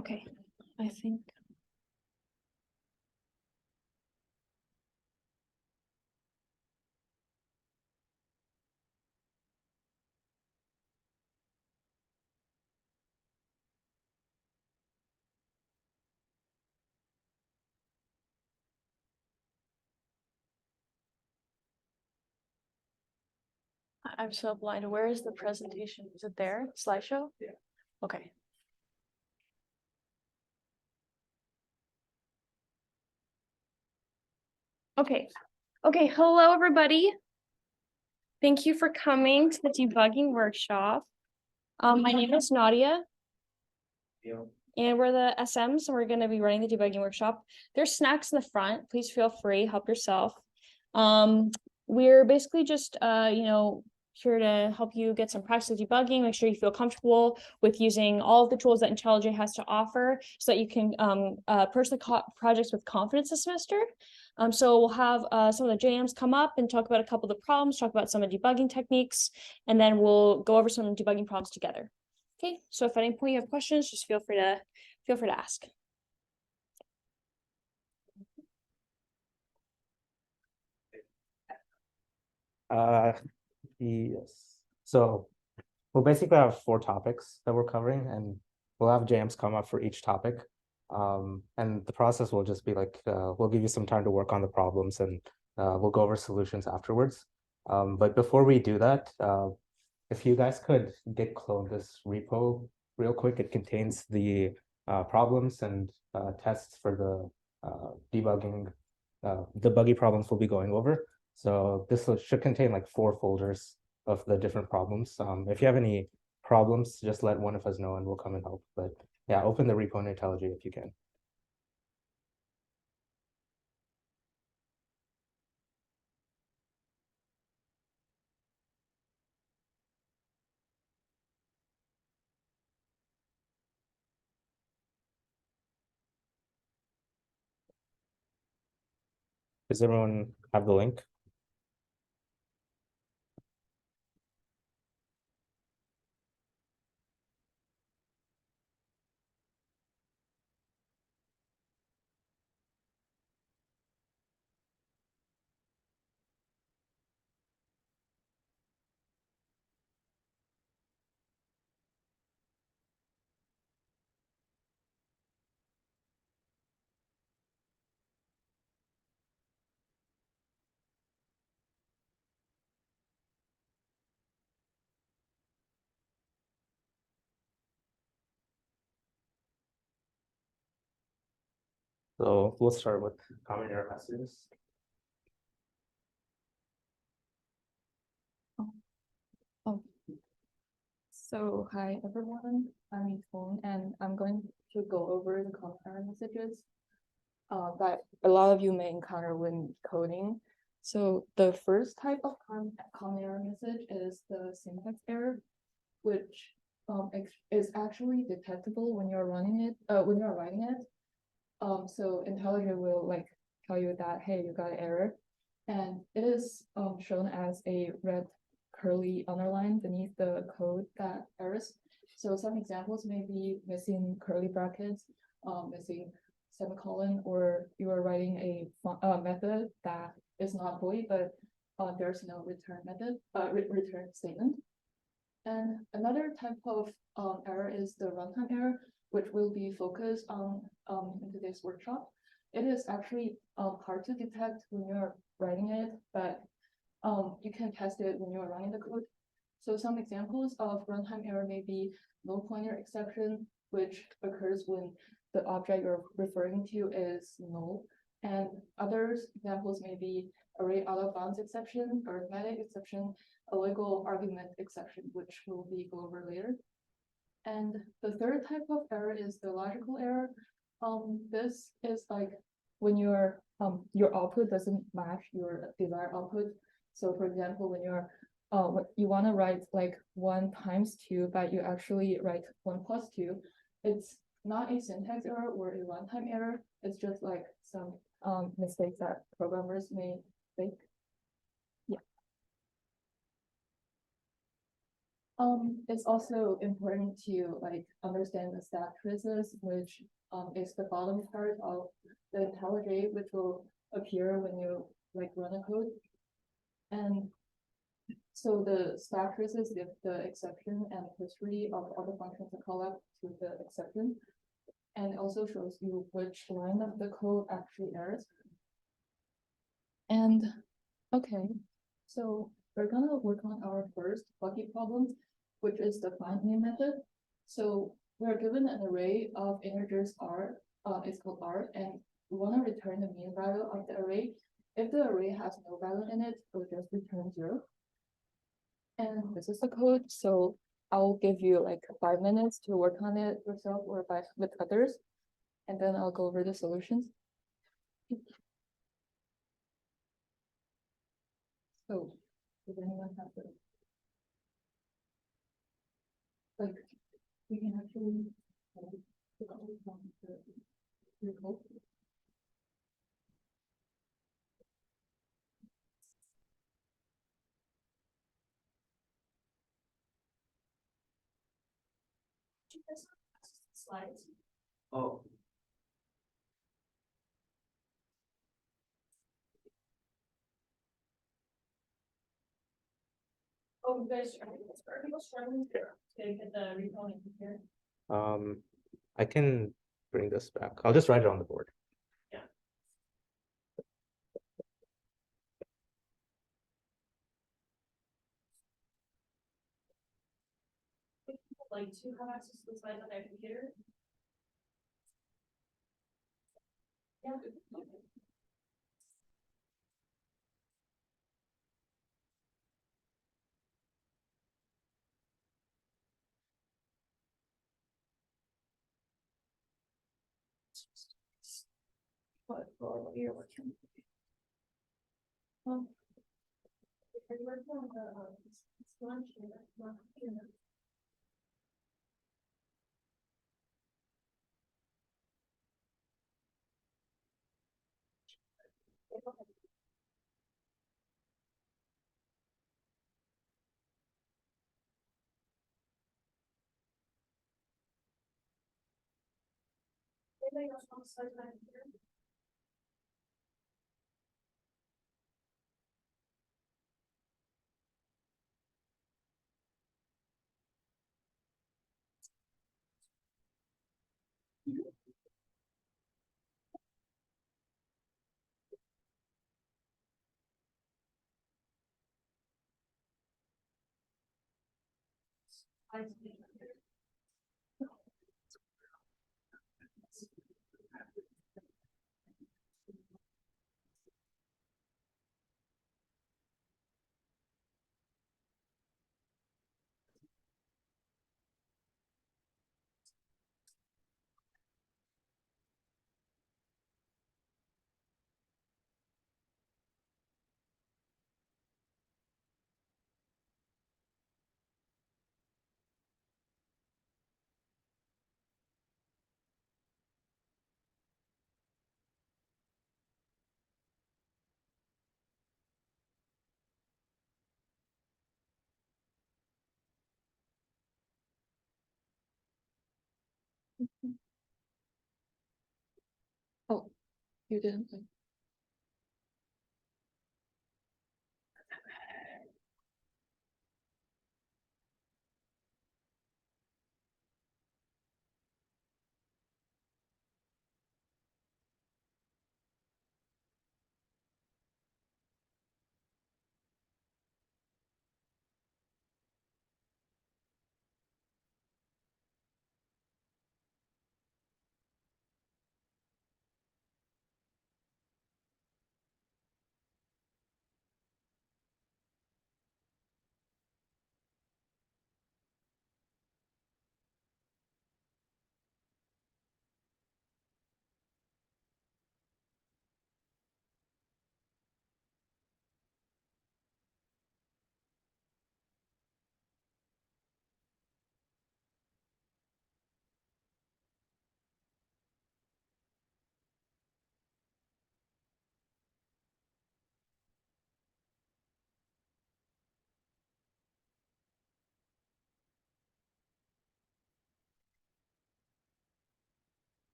Okay, I think. I'm so blind. Where is the presentation? Is it there? Slideshow? Yeah. Okay. Okay. Okay. Hello, everybody. Thank you for coming to the debugging workshop. My name is Nadia. Yeah. And we're the SMs, and we're going to be running the debugging workshop. There's snacks in the front. Please feel free, help yourself. We're basically just, here to help you get some practice with debugging, make sure you feel comfortable with using all of the tools that IntelliJ has to offer so that you can approach the projects with confidence this semester. So we'll have some of the JMs come up and talk about a couple of the problems, talk about some of the debugging techniques, and then we'll go over some debugging problems together. Okay, so if at any point you have questions, just feel free to ask. Yes. So we'll basically have 4 topics that we're covering, and we'll have jams come up for each topic. And the process will just be like, we'll give you some time to work on the problems, and we'll go over solutions afterwards. But before we do that, if you guys could git clone this repo real quick, it contains the problems and tests for the debugging, the buggy problems we'll be going over. So this should contain like 4 folders of the different problems. If you have any problems, just let one of us know and we'll come and help. But yeah, open the repo in IntelliJ if you can. Does everyone have the link? So we'll start with common error messages. So hi everyone, I'm Yifeng, and I'm going to go over the common error messages that a lot of you may encounter when coding. So the first type of common error message is the syntax error, which is actually detectable when you're running it, when you're writing it. So IntelliJ will like tell you that, hey, you got an error, and it is shown as a red curly underline beneath the code that errors. So some examples may be missing curly brackets, missing semicolon, or you are writing a method that is not void, but there's no return method, return statement. And another type of error is the runtime error, which will be focused on in today's workshop. It is actually hard to detect when you're writing it, but you can test it when you're running the code. So some examples of runtime error may be null pointer exception, which occurs when the object you're referring to is null. And other examples may be array out of bounds exception, arithmetic exception, a legal argument exception, which will be go over later. And the third type of error is the logical error. This is like when your output doesn't match your desired output. So for example, when you're you want to write like 1 times 2, but you actually write 1 plus 2, it's not a syntax error or a runtime error. It's just like some mistakes that programmers may make. Yeah. It's also important to like understand the stack traces, which is the bottom part of the IntelliJ, which will appear when you like run a code. And so the stack traces give the exception and history of all the functions that call up to the exception. And it also shows you which line of the code actually errors. And okay, so we're gonna work on our first bucket problem, which is the find name method. So we're given an array of integers R, it's called R, and we want to return the mean value of the array. If the array has no value in it, we'll just return 0. And this is the code, so I'll give you like 5 minutes to work on it yourself or with others, and then I'll go over the solutions. So, does anyone have the like? We can actually the code from the code. Slides. Oh, Oh, you guys, are people struggling to get the repo in here? I can bring this back. I'll just write it on the board. Like to have access to the slides on their computer? Yeah. What you're working. You're working on the lunch and that's not, you know. Anybody else want to slide back here? Oh, you didn't.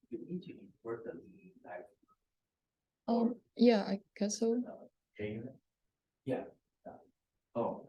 you need to import the like Yeah, I guess so. JUnit? Yeah. Oh.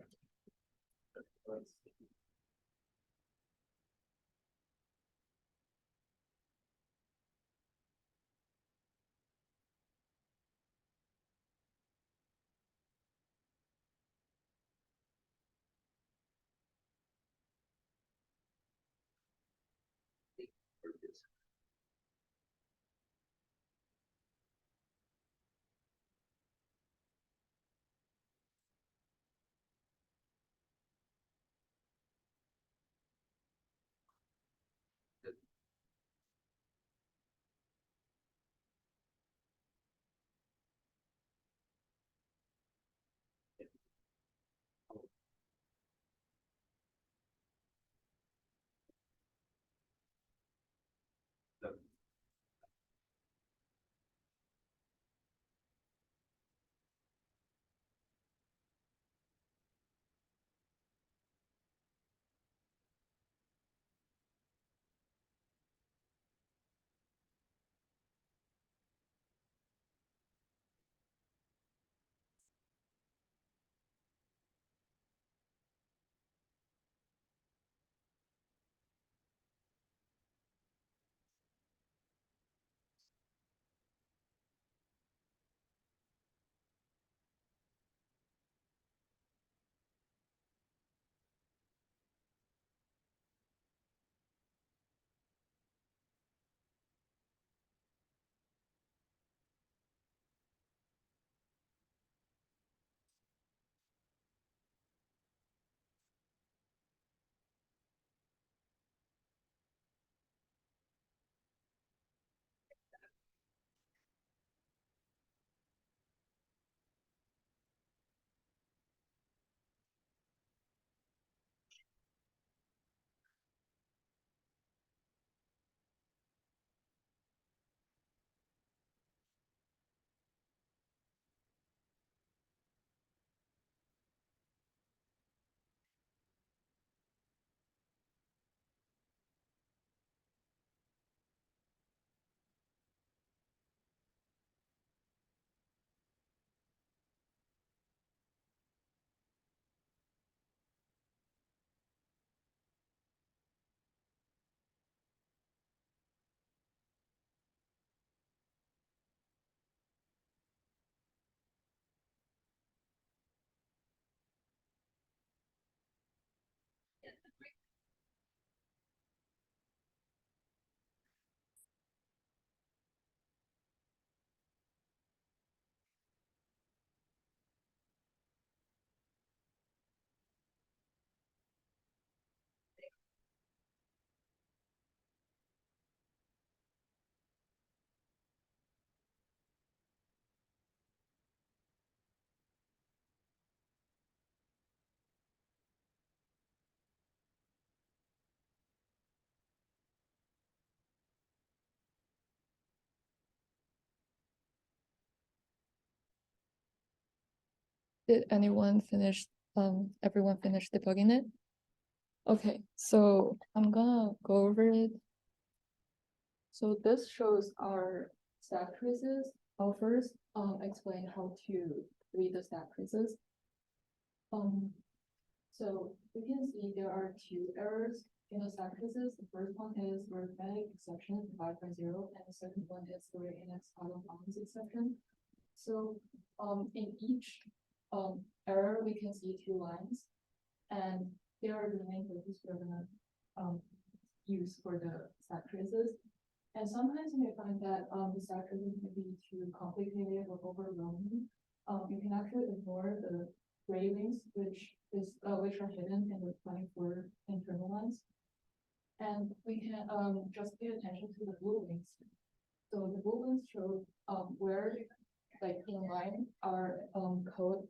Did anyone finish, everyone finish debugging it? Okay, so I'm gonna go over it. So this shows our stack traces. I'll first explain how to read the stack traces. So you can see there are two errors in the stack traces. The first one is arithmetic exception 5.0, and the second one is array index out of bounds exception. So in each error, we can see two lines, and they are the main focus we're gonna use for the stack traces. And sometimes you may find that the stack traces may be too complicated or overwhelming. You can actually ignore the gray links, which are hidden in the 24 internal lines. And we can just pay attention to the blue links. So the blue links show where, like in line, our code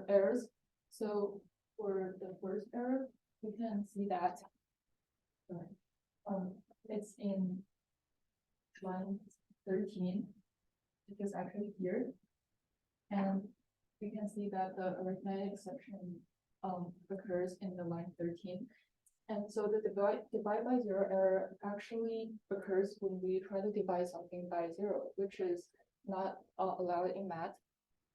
errors. So for the first error, we can see that it's in line 13. It is actually here, and we can see that the arithmetic exception occurs in the line 13. And so the divide by zero error actually occurs when we try to divide something by zero, which is not allowed in math.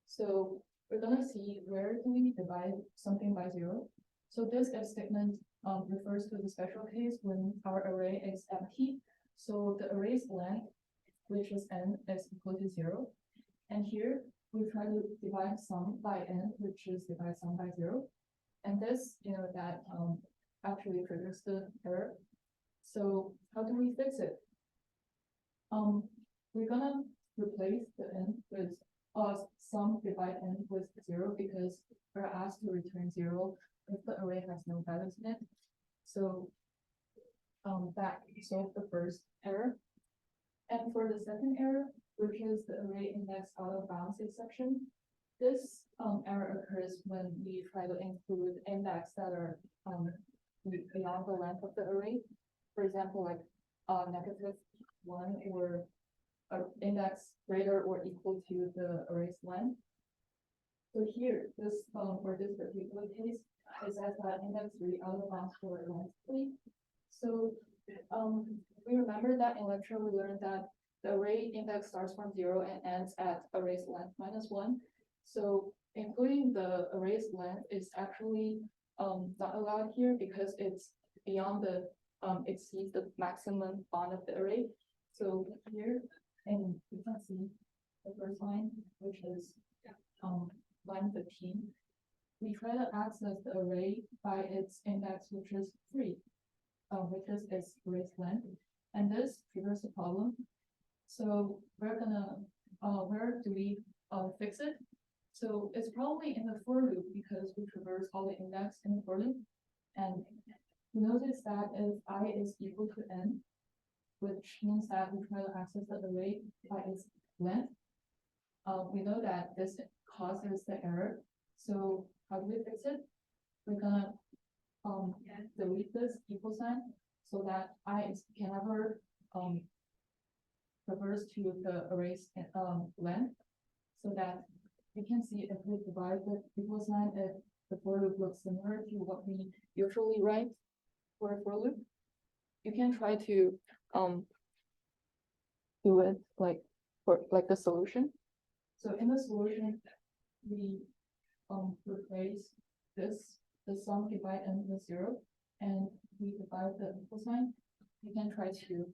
So we're gonna see where do we divide something by zero. So this if statement refers to the special case when our array is empty. So the array's length, which is n, is equal to zero. And here we try to divide sum by n, which is divide sum by zero. And this, that actually triggers the error. So how do we fix it? We're gonna replace the n with sum divide n with zero because we're asked to return zero if the array has no values in it. So that solves the first error. And for the second error, which is the array index out of bounds exception, this error occurs when we try to include index that are beyond the length of the array. For example, like -1 or index greater or equal to the array's length. So here, this for this particular case, it says that index 3 out of bounds for length 3. So we remember that in lecture we learned that the array index starts from 0 and ends at array's length -1. So including the array's length is actually not allowed here because it's beyond the exceeds the maximum bound of the array. So here, and you can see the first line, which is line 15. We try to access the array by its index, which is 3, which is its array's length, and this triggers the problem. So we're gonna where do we fix it? So it's probably in the for loop because we traverse all the index in the for loop. And notice that if I is equal to n, which means that we try to access the array by its length, we know that this causes the error. So how do we fix it? We're gonna delete this equal sign so that I can never traverse to the array's length, so that we can see if we divide the equal sign if the for loop looks similar to what we usually write for a for loop. You can try to do it like for like the solution. So in the solution, we replace this the sum divide n with 0, and we divide the equal sign. You can try to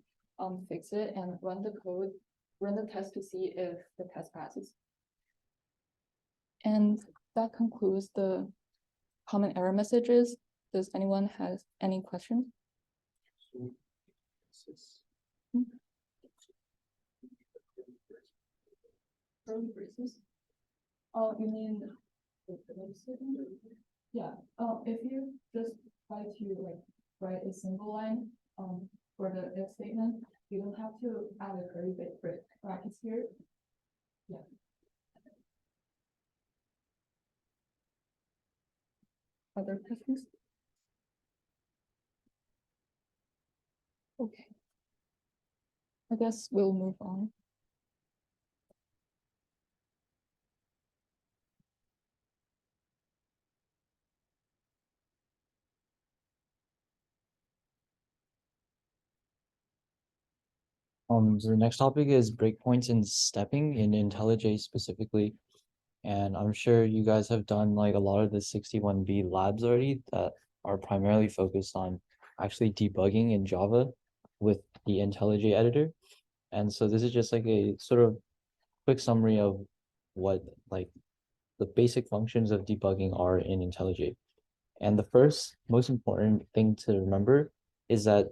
fix it and run the code, run the test to see if the test passes. And that concludes the common error messages. Does anyone have any questions? Curly braces? Oh, you mean yeah. If you just try to like write a single line for the if statement, you don't have to add a curly brackets here. Yeah. Other questions? Okay. I guess we'll move on. So the next topic is breakpoints and stepping in IntelliJ specifically. And I'm sure you guys have done like a lot of the 61B labs already that are primarily focused on actually debugging in Java with the IntelliJ editor. And so this is just like a sort of quick summary of what like the basic functions of debugging are in IntelliJ. And the first most important thing to remember is that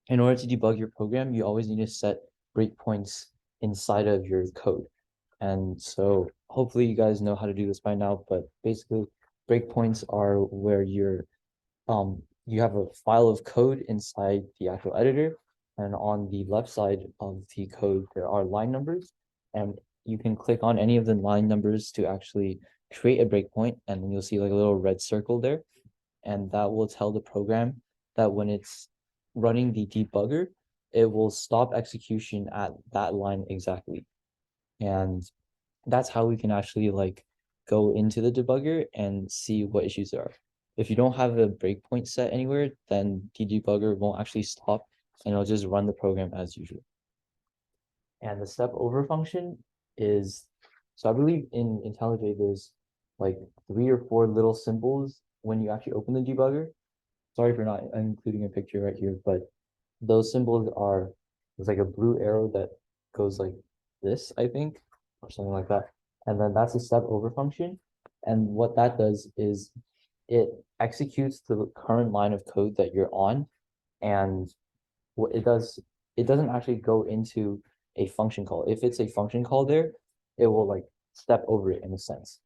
in order to debug your program, you always need to set breakpoints inside of your code. And so hopefully you guys know how to do this by now, but basically breakpoints are where you have a file of code inside the actual editor, and on the left side of the code there are line numbers, and you can click on any of the line numbers to actually create a breakpoint, and then you'll see like a little red circle there, and that will tell the program that when it's running the debugger, it will stop execution at that line exactly. And that's how we can actually like go into the debugger and see what issues there are. If you don't have a breakpoint set anywhere, then the debugger won't actually stop and it'll just run the program as usual. And the step over function is, so I believe in IntelliJ there's like 3 or 4 little symbols when you actually open the debugger. Sorry for not including a picture right here, but those symbols are, there's like a blue arrow that goes like this, I think, or something like that. And then that's a step over function. And what that does is it executes the current line of code that you're on. And what it does, it doesn't actually go into a function call. If it's a function call there, it will like step over it in a sense.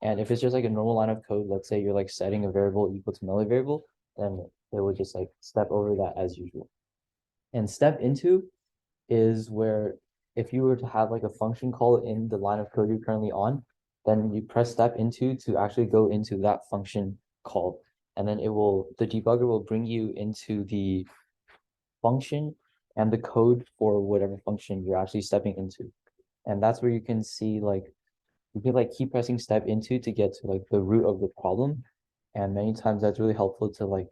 And if it's just like a normal line of code, let's say you're like setting a variable equal to another variable, then it will just like step over that as usual. And step into is where if you were to have like a function call in the line of code you're currently on, then you press step into to actually go into that function call. And then the debugger will bring you into the function and the code for whatever function you're actually stepping into. And that's where you can see like, you can like keep pressing step into to get to like the root of the problem. And many times that's really helpful to like,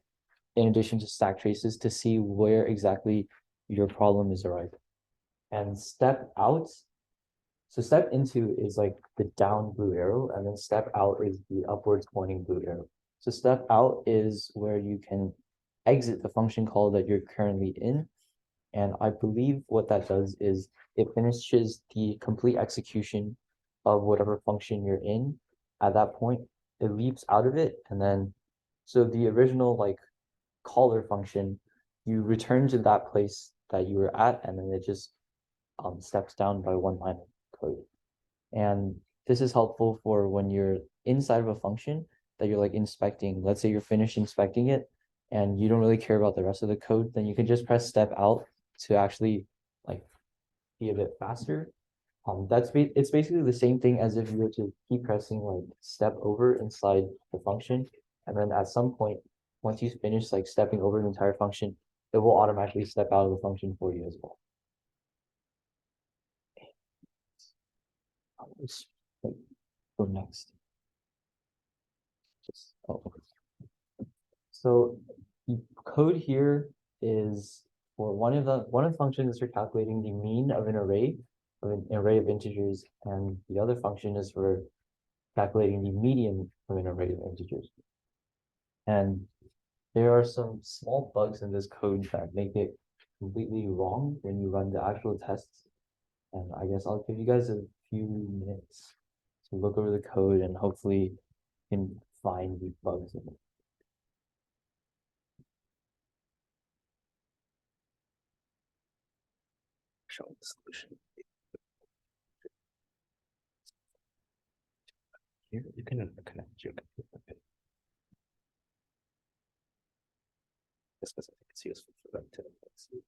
in addition to stack traces, to see where exactly your problem is arising. And step out, so step into is like the down blue arrow, and then step out is the upwards pointing blue arrow. So step out is where you can exit the function call that you're currently in. And I believe what that does is it finishes the complete execution of whatever function you're in. At that point, it leaps out of it. And then, so the original like caller function, you return to that place that you were at, and then it just steps down by 1 line of code. And this is helpful for when you're inside of a function that you're like inspecting. Let's say you're finished inspecting it and you don't really care about the rest of the code, then you can just press step out to actually like be a bit faster. It's basically the same thing as if you were to keep pressing like step over inside the function, and then at some point, once you finish like stepping over the entire function, it will automatically step out of the function for you as well. Let's go next. Oh, okay. So the code here is for one of the functions for calculating the mean of an array of integers, and the other function is for calculating the median of an array of integers. And there are some small bugs in this code that make it completely wrong when you run the actual tests. And I guess I'll give you guys a few minutes to look over the code and hopefully you can find the bugs in it. Show the solution. Here, you can connect your computer. This because I think it's useful for them to see.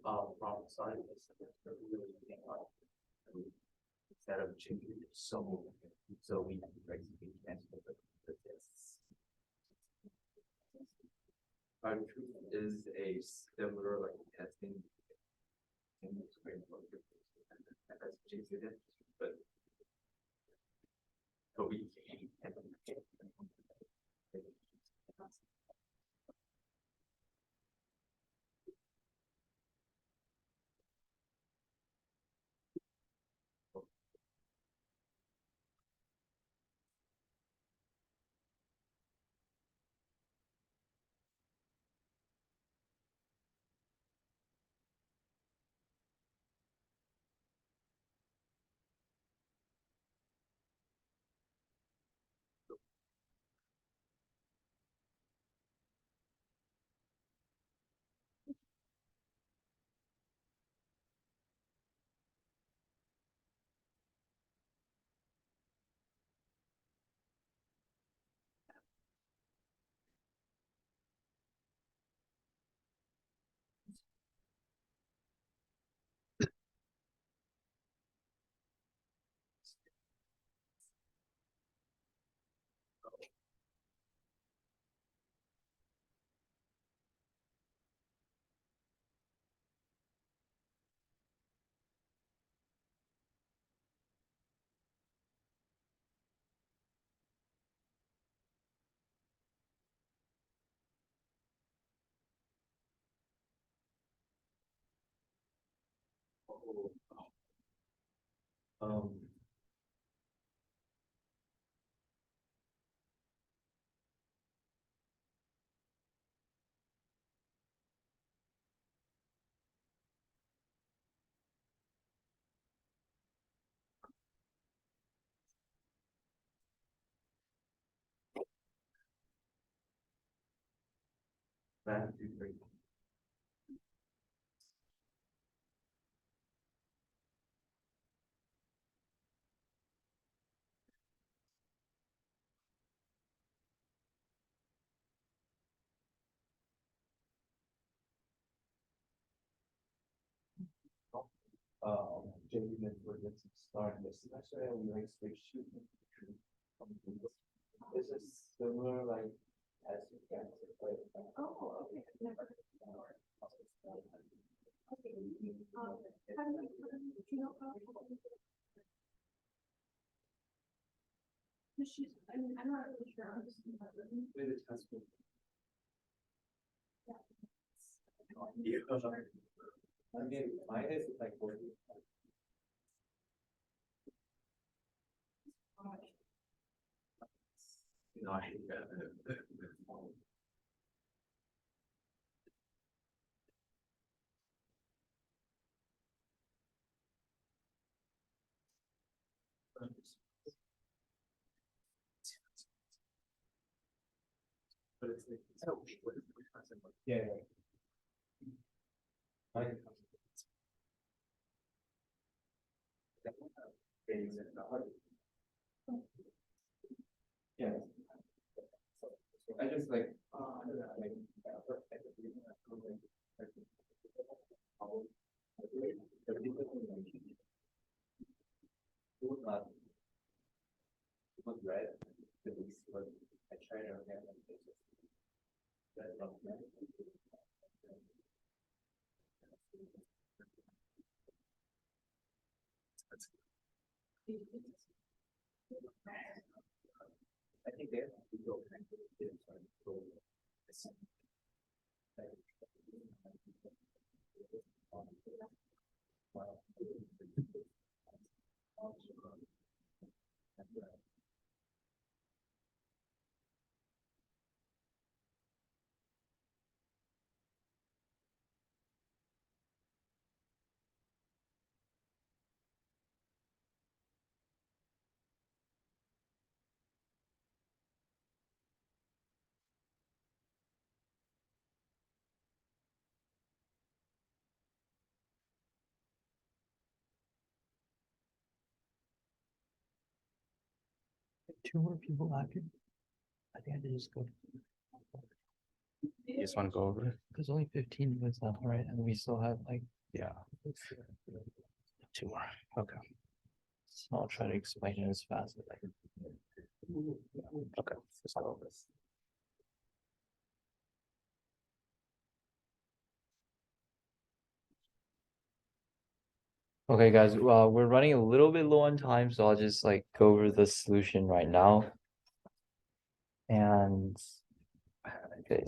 Problem starting is really think like instead of changing it so we basically cancel the tests. Our truth is a similar like testing framework as JSON, but we Um. That would be great. Genuine for this start this semester and we like switch shooting. This is similar like as you can oh okay never I'm not really sure. I mean, mine is like 40. No, I hate that. But it's like, oh, yeah. Yeah. I just like, right? I try to I think they have to go. Two more people active. I think I did just go. You just want to go over it? There's only 15 minutes left, right? And we still have like, Yeah. 2 more. Okay. so I'll try to explain it as fast as I can. Okay. Let's go over this. Okay, guys, we're running a little bit low on time, so I'll just like go over the solution right now. And okay,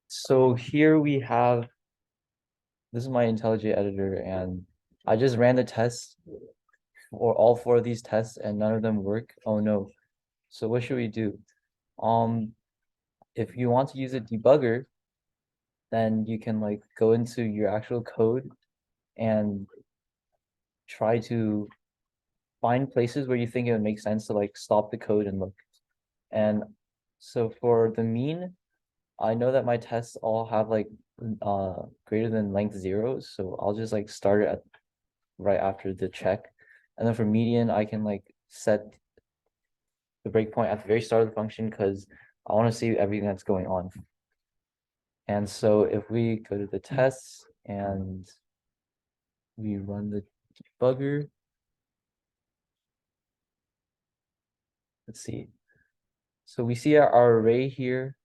so here we have, this is my IntelliJ editor, and I just ran the tests for all 4 of these tests and none of them work. Oh no. So what should we do? If you want to use a debugger, then you can like go into your actual code and try to find places where you think it would make sense to like stop the code and look. And so for the mean, I know that my tests all have like greater than length 0, so I'll just like start it at right after the check. And then for median, I can like set the breakpoint at the very start of the function because I want to see everything that's going on. And so if we go to the tests and we run the debugger, let's see. So we see our array here.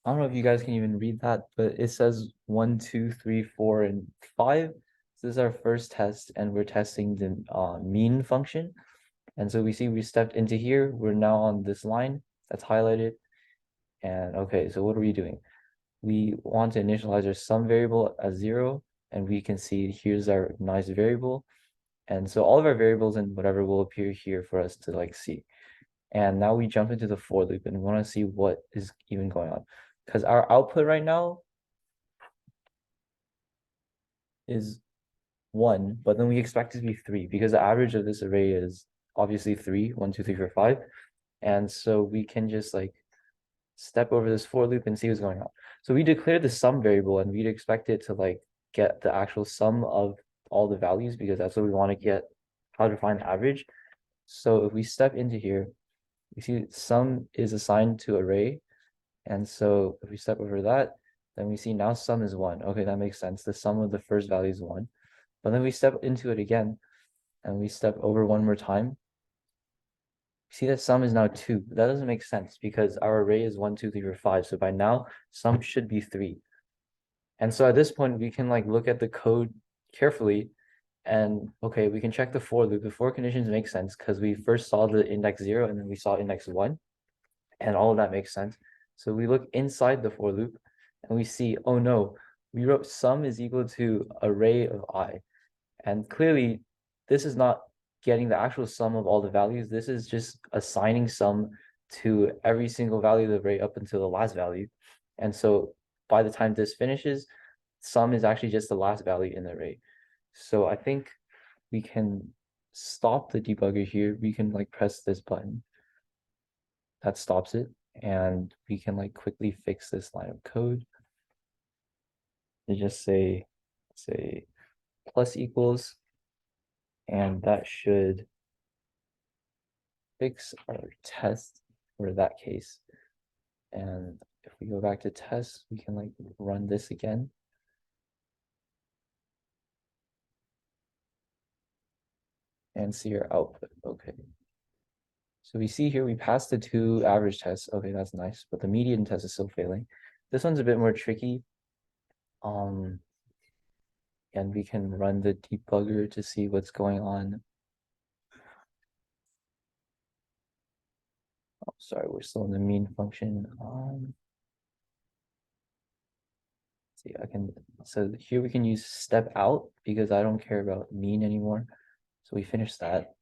I don't know if you guys can even read that, but it says 1, 2, 3, 4, and 5. This is our first test, and we're testing the mean function. And so we see we stepped into here. We're now on this line that's highlighted. And okay, so what are we doing? We want to initialize our sum variable as 0, and we can see here's our nice variable. And so all of our variables and whatever will appear here for us to like see. And now we jump into the for loop and we want to see what is even going on. Because our output right now is 1, but then we expect it to be 3 because the average of this array is obviously 3, 1, 2, 3, 4, 5. And so we can just like step over this for loop and see what's going on. So we declare the sum variable and we'd expect it to like get the actual sum of all the values because that's what we want to get, how to find average. So if we step into here, we see sum is assigned to array. And so if we step over that, then we see now sum is 1. Okay, that makes sense. The sum of the first value is 1. But then we step into it again and we step over one more time. See that sum is now 2. That doesn't make sense because our array is 1, 2, 3, 4, 5. So by now, sum should be 3. And so at this point, we can like look at the code carefully and okay, we can check the for loop. The for conditions make sense because we first saw the index 0 and then we saw index 1. And all of that makes sense. So we look inside the for loop and we see, oh no, we wrote sum is equal to array of I. And clearly, this is not getting the actual sum of all the values. This is just assigning sum to every single value of the array up until the last value. And so by the time this finishes, sum is actually just the last value in the array. So I think we can stop the debugger here. We can like press this button. That stops it. And we can like quickly fix this line of code. And just say plus equals. And that should fix our test for that case. And if we go back to test, we can like run this again. And see our output. Okay. So we see here we passed the 2 average tests. Okay, that's nice, but the median test is still failing. This one's a bit more tricky. And we can run the debugger to see what's going on. Oh, sorry, we're still in the mean function. See, so here we can use step out because I don't care about mean anymore. So we finish that.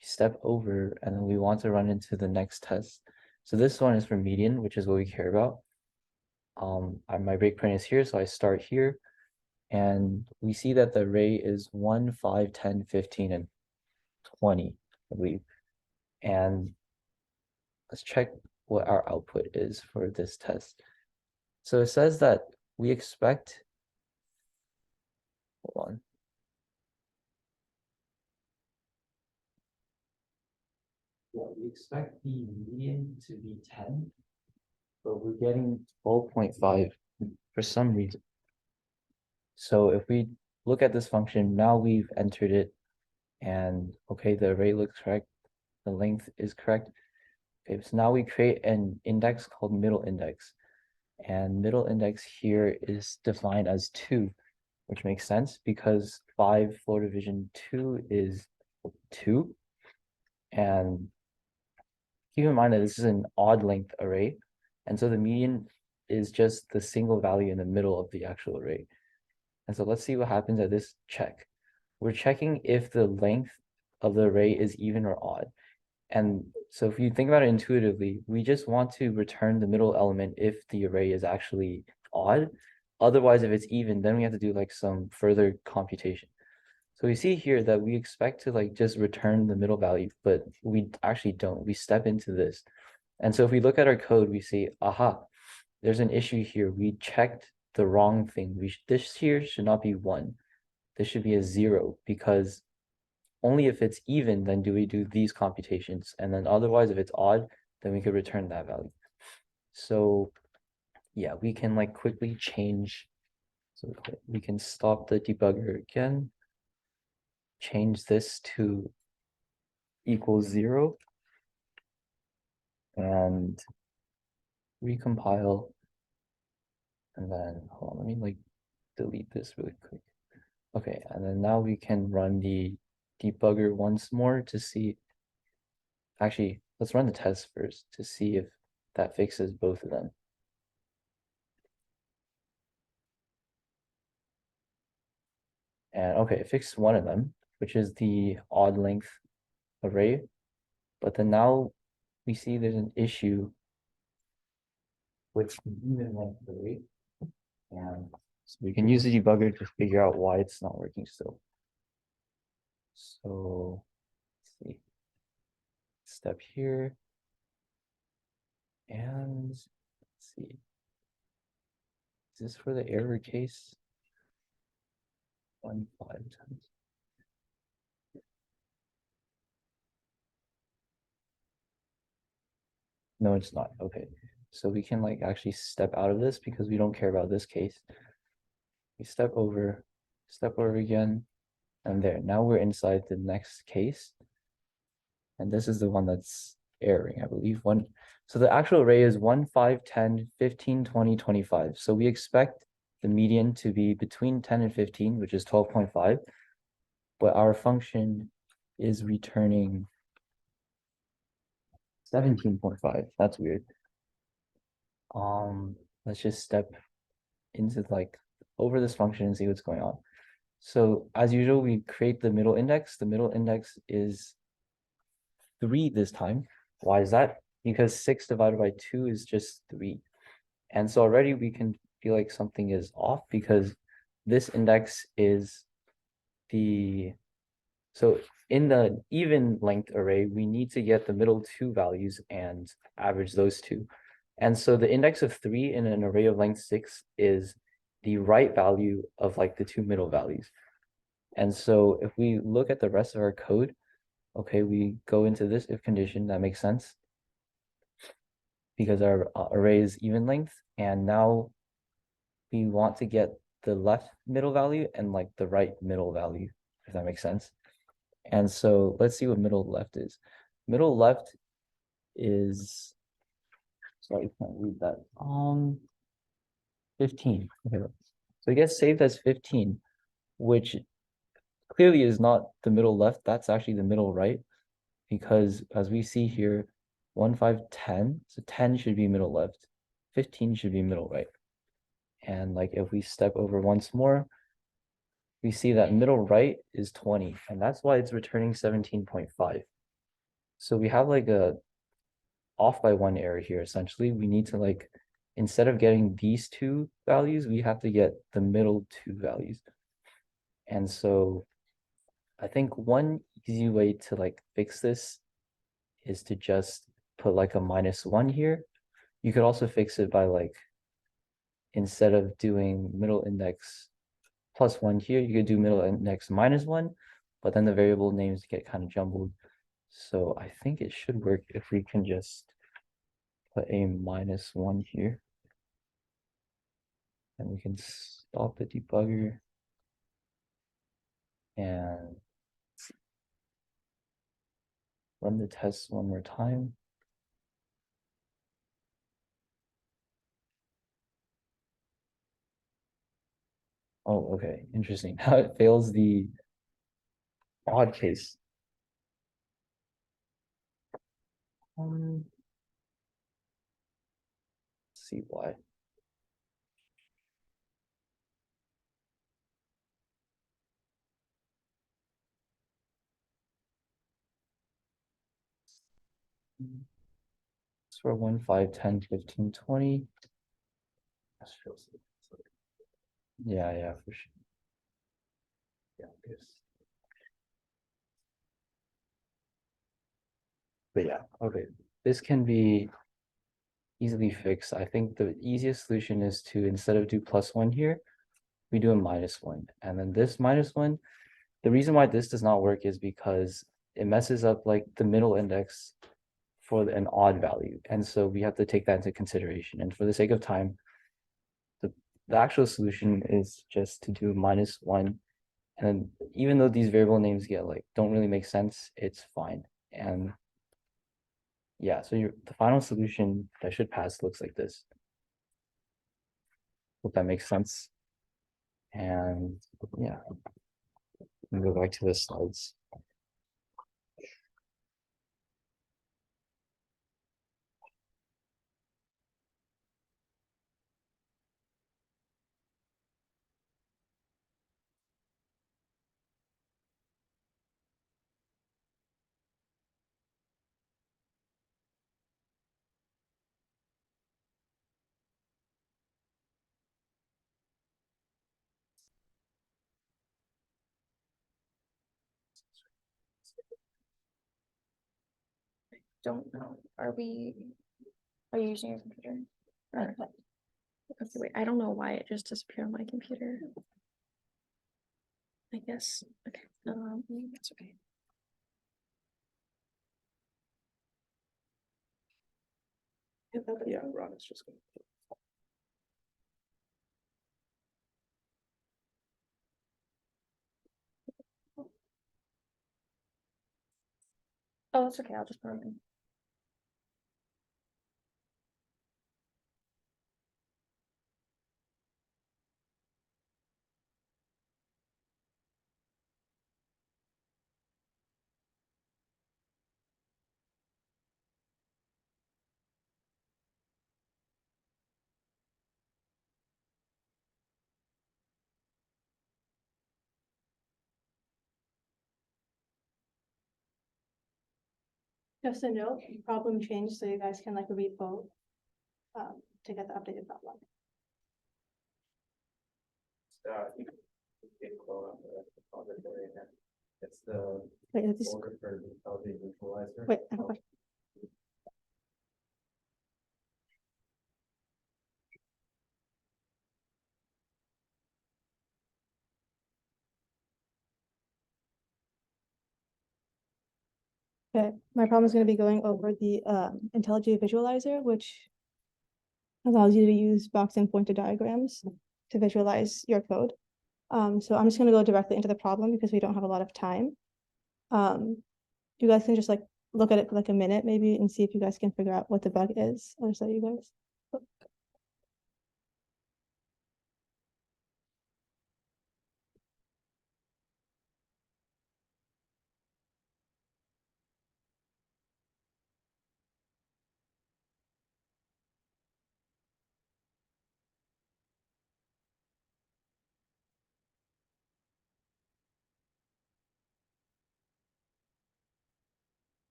Step over, and then we want to run into the next test. So this one is for median, which is what we care about. My breakpoint is here, so I start here. And we see that the array is 1, 5, 10, 15, and 20, I believe. And let's check what our output is for this test. So it says that we expect, hold on. Yeah, we expect the median to be 10, but we're getting 12.5 for some reason. So if we look at this function, now we've entered it and okay, the array looks correct, the length is correct. Okay, so now we create an index called middle index. And middle index here is defined as 2, which makes sense because 5 floor division 2 is 2. And keep in mind that this is an odd length array. And so the median is just the single value in the middle of the actual array. And so let's see what happens at this check. We're checking if the length of the array is even or odd. And so if you think about it intuitively, we just want to return the middle element if the array is actually odd. Otherwise, if it's even, then we have to do like some further computation. So we see here that we expect to like just return the middle value, but we actually don't. We step into this. And so if we look at our code, we see, aha, there's an issue here. We checked the wrong thing. This here should not be 1. This should be a 0 because only if it's even, then do we do these computations. And then otherwise, if it's odd, then we could return that value. So yeah, we can like quickly change. So we can stop the debugger again, change this to equals 0, and recompile. And then hold on, let me like delete this really quick. Okay, and then now we can run the debugger once more to see. Actually, let's run the test first to see if that fixes both of them. And okay, it fixed one of them, which is the odd length array. But then now we see there's an issue with the even length array. And so we can use the debugger to figure out why it's not working still. So let's see. Step here. And let's see. Is this for the error case? 1, 5 times. No, it's not. Okay. So we can like actually step out of this because we don't care about this case. We step over again, and there. Now we're inside the next case. And this is the one that's erroring, I believe. So the actual array is 1, 5, 10, 15, 20, 25. So we expect the median to be between 10 and 15, which is 12.5. But our function is returning 17.5. That's weird. Let's just step into like over this function and see what's going on. So as usual, we create the middle index. The middle index is 3 this time. Why is that? Because 6 divided by 2 is just 3. And so already we can feel like something is off because this index is so in the even length array, we need to get the middle 2 values and average those two. And so the index of 3 in an array of length 6 is the right value of like the 2 middle values. And so if we look at the rest of our code, okay, we go into this if condition, that makes sense. Because our array is even length, and now we want to get the left middle value and like the right middle value, if that makes sense. And so let's see what middle left is. Middle left is, sorry, I can't read that. 15. Okay. So it gets saved as 15, which clearly is not the middle left. That's actually the middle right, because as we see here, 1, 5, 10. So 10 should be middle left. 15 should be middle right. And like if we step over once more, we see that middle right is 20, and that's why it's returning 17.5. So we have like a off by 1 error here. Essentially, we need to like, instead of getting these 2 values, we have to get the middle 2 values. And so I think one easy way to like fix this is to just put like a -1 here. You could also fix it by like, instead of doing middle index +1 here, you could do middle index -1, but then the variable names get kind of jumbled. So I think it should work if we can just put a -1 here. And we can stop the debugger and run the test one more time. Oh, okay, interesting. Now it fails the odd case. Let's see why. It's for 1, 5, 10, 15, 20. Yeah, for sure. Yeah, yes. But yeah, okay. This can be easily fixed. I think the easiest solution is to, instead of do +1 here, we do a -1. And then this -1, the reason why this does not work is because it messes up like the middle index for an odd value. And so we have to take that into consideration. And for the sake of time, the actual solution is just to do -1. And even though these variable names get like don't really make sense, it's fine. And yeah, so the final solution that should pass looks like this. Hope that makes sense. And yeah, and go back to the slides. don't know. Are you using your computer? Or- Okay, wait, I don't know why it just disappeared on my computer. I guess, okay, that's okay. Yeah, Ron is just gonna. Oh, that's okay, I'll just put them in. Just a note, problem changed, so you guys can like read both. To get the updated problem. You can get quote on the repository and then it's the Wait, this, folder for the intelligent visualizer. wait, I have a question. Okay, my problem is gonna be going over the IntelliJ visualizer, which allows you to use box and pointer diagrams to visualize your code. So I'm just gonna go directly into the problem because we don't have a lot of time. You guys can just like look at it for like a minute maybe and see if you guys can figure out what the bug is. I'll just let you guys.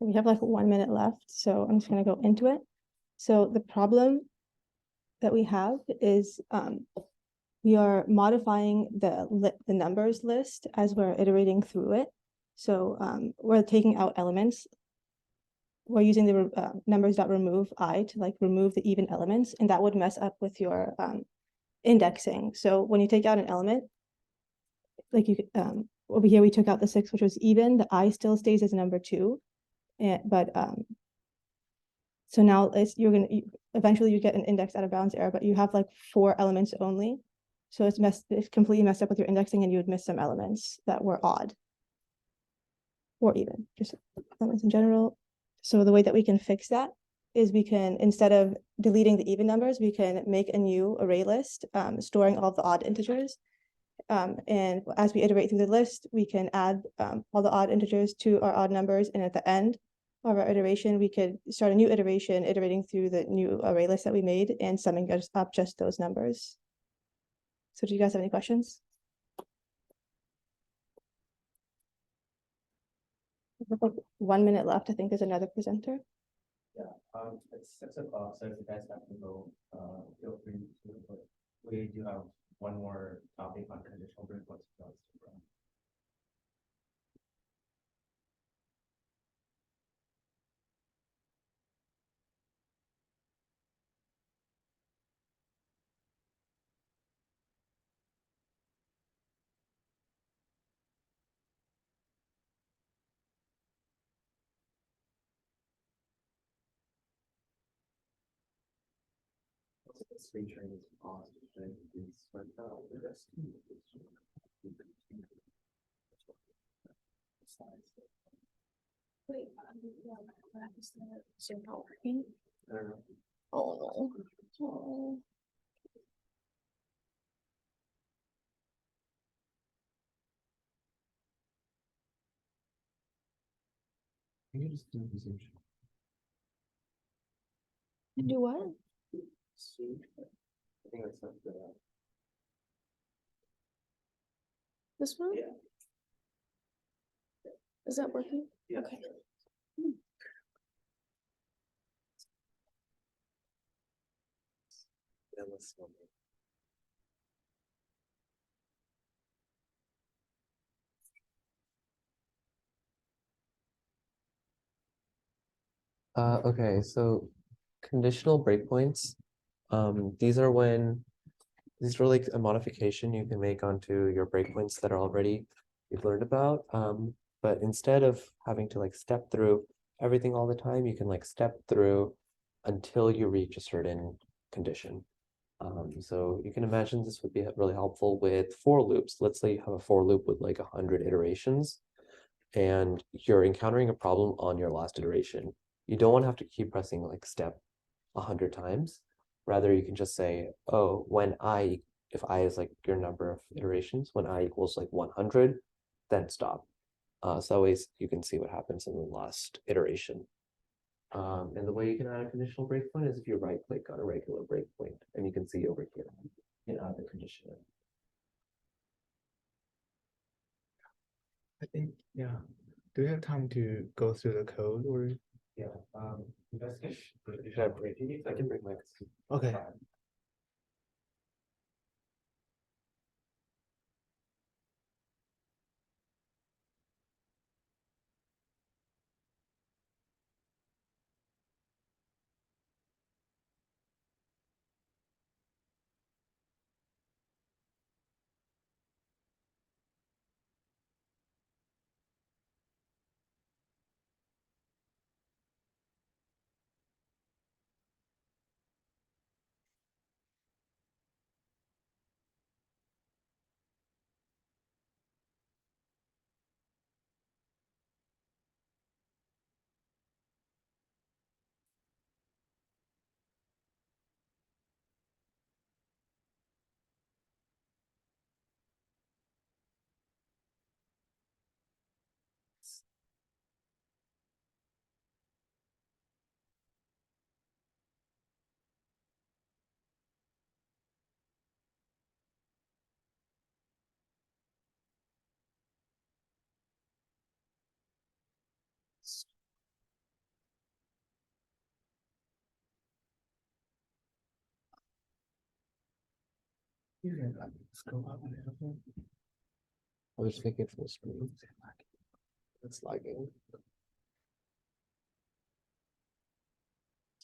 We have like 1 minute left, so I'm just gonna go into it. So the problem that we have is we are modifying the numbers list as we're iterating through it. So we're taking out elements. We're using the numbers.remove I to like remove the even elements, and that would mess up with your indexing. So when you take out an element, like you over here we took out the 6, which was even, the I still stays as number 2. But so now eventually you get an index out of bounds error, but you have like 4 elements only. So it's completely messed up with your indexing, and you would miss some elements that were odd. Or even, just elements in general. So the way that we can fix that is we can, instead of deleting the even numbers, we can make a new array list, storing all the odd integers. And as we iterate through the list, we can add all the odd integers to our odd numbers, and at the end of our iteration, we could start a new iteration, iterating through the new array list that we made and summing up just those numbers. So do you guys have any questions? We have like 1 minute left. I think there's another presenter. Yeah, it's 6 o'clock, so if you guys have to go, feel free to, but we do have one more topic on conditional breakpoints. This feature is paused, is but the rest. Wait, Zoom not working? Oh no. Oh. You just do the Zoom. Do what? I think that's not the. This one? Yeah. Is that working? Yeah. Okay. That was so. Okay, so conditional breakpoints, these are like a modification you can make onto your breakpoints that are already you've learned about. But instead of having to like step through everything all the time, you can like step through until you reach a certain condition. So you can imagine this would be really helpful with for loops. Let's say you have a for loop with like 100 iterations and you're encountering a problem on your last iteration. You don't want to have to keep pressing like step 100 times. Rather, you can just say, oh, if I is like your number of iterations, when I equals like 100, then stop. So that way you can see what happens in the last iteration. And the way you can add a conditional breakpoint is if you right click on a regular breakpoint, and you can see over here, you can add the condition. I think, yeah. Do we have time to go through the code or? Yeah, investigation. Should I bring, I can bring my. Okay. You can scroll up and everything. I'll just make it full screen. It's lagging.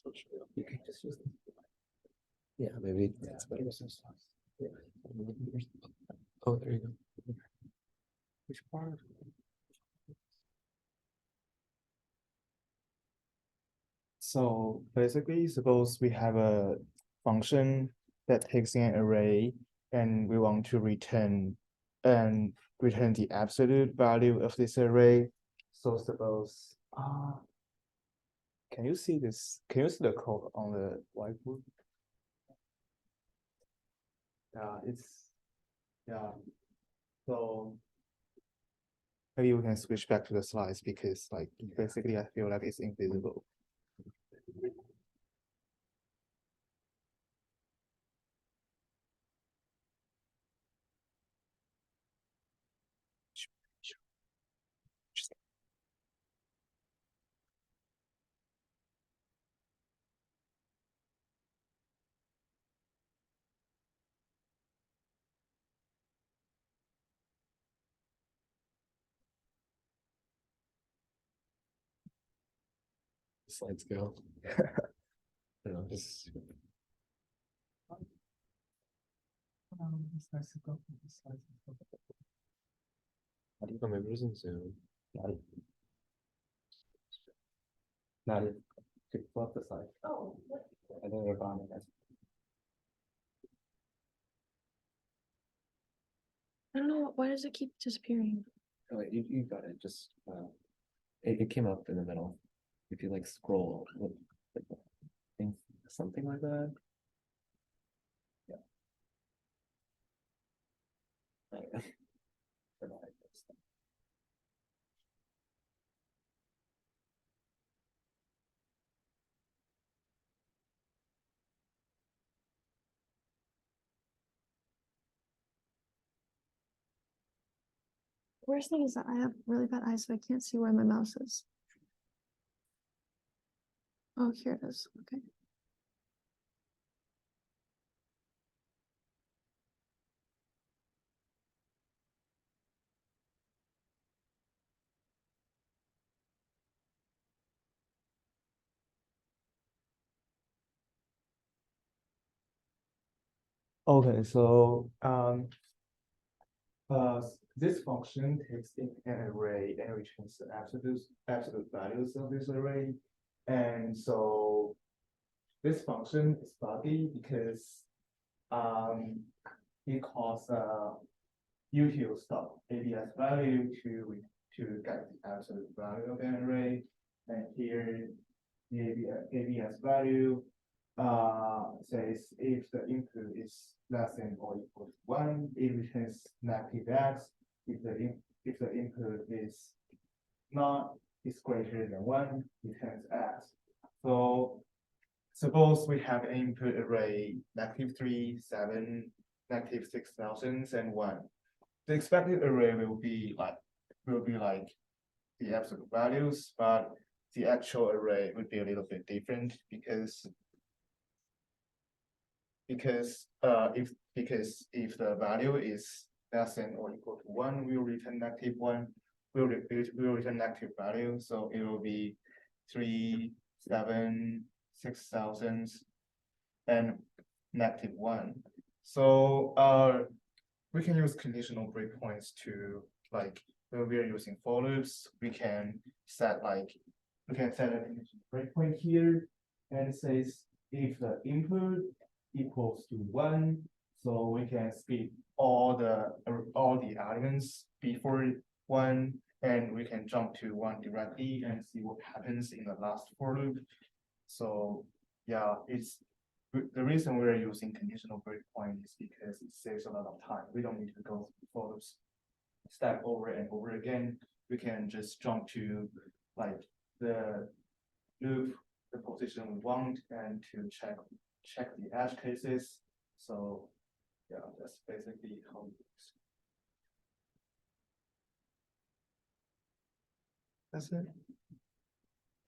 You can just use it. Yeah, maybe that's better. Yeah. Oh, there you go. Which part? So basically, suppose we have a function that takes in an array and we want to return the absolute value of this array. So suppose can you see this? Can you see the code on the whiteboard? Yeah. So maybe we can switch back to the slides because like basically I feel like it's invisible. Slides go. You know, just. How do you go? Maybe it was in Zoom. Not it. Pull up the slide. Oh. And then they're gone. I don't know, why does it keep disappearing? Oh, wait, you got it. Just it came up in the middle. If you like scroll, think something like that. Yeah. Worst thing is that I have really bad eyes, so I can't see where my mouse is. Oh, here it is. Okay. Okay, so this function takes in an array and returns the absolute values of this array. And so this function is buggy because it calls util stop ABS value to get the absolute value of an array. And here the ABS value says if the input is less than or equal to 1, it returns negative x. If the input is greater than 1, it returns x. So suppose we have an input array -3, 7, -6,000 and 1. The expected array will be like the absolute values, but the actual array would be a little bit different because if the value is less than or equal to 1, we'll return -1. We'll return negative value, so it will be 3, 7, 6,000 and -1. So we can use conditional breakpoints to, like, when we are using for loops, we can set a conditional breakpoint here, and it says if the input equals to 1, so we can skip all the elements before 1, and we can jump to 1 directly and see what happens in the last for loop. So yeah, the reason we're using conditional breakpoint is because it saves a lot of time. We don't need to go through for loops step over and over again. We can just jump to like the loop, the position we want, and to check the edge cases. So yeah, that's basically how it works. That's it. I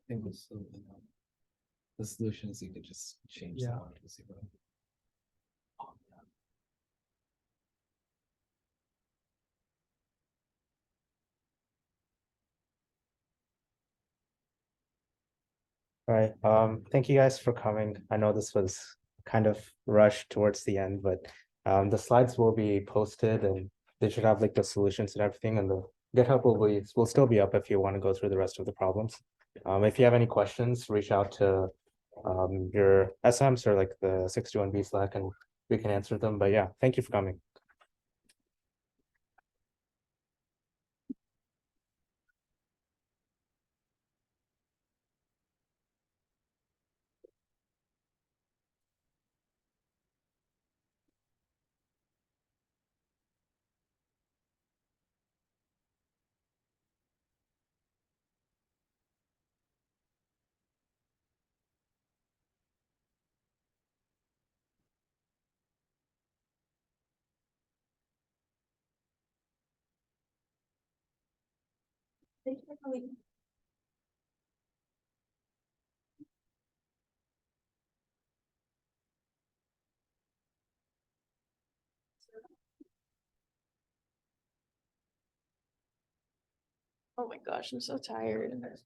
think the solution is you could just change the Yeah. one to 0. All right, thank you guys for coming. I know this was kind of rushed towards the end, but the slides will be posted and they should have like the solutions and everything, and the GitHub will still be up if you want to go through the rest of the problems. If you have any questions, reach out to your SMs or like the 61B Slack and we can answer them. But yeah, thank you for coming. Thanks for coming. Oh my gosh, I'm so tired.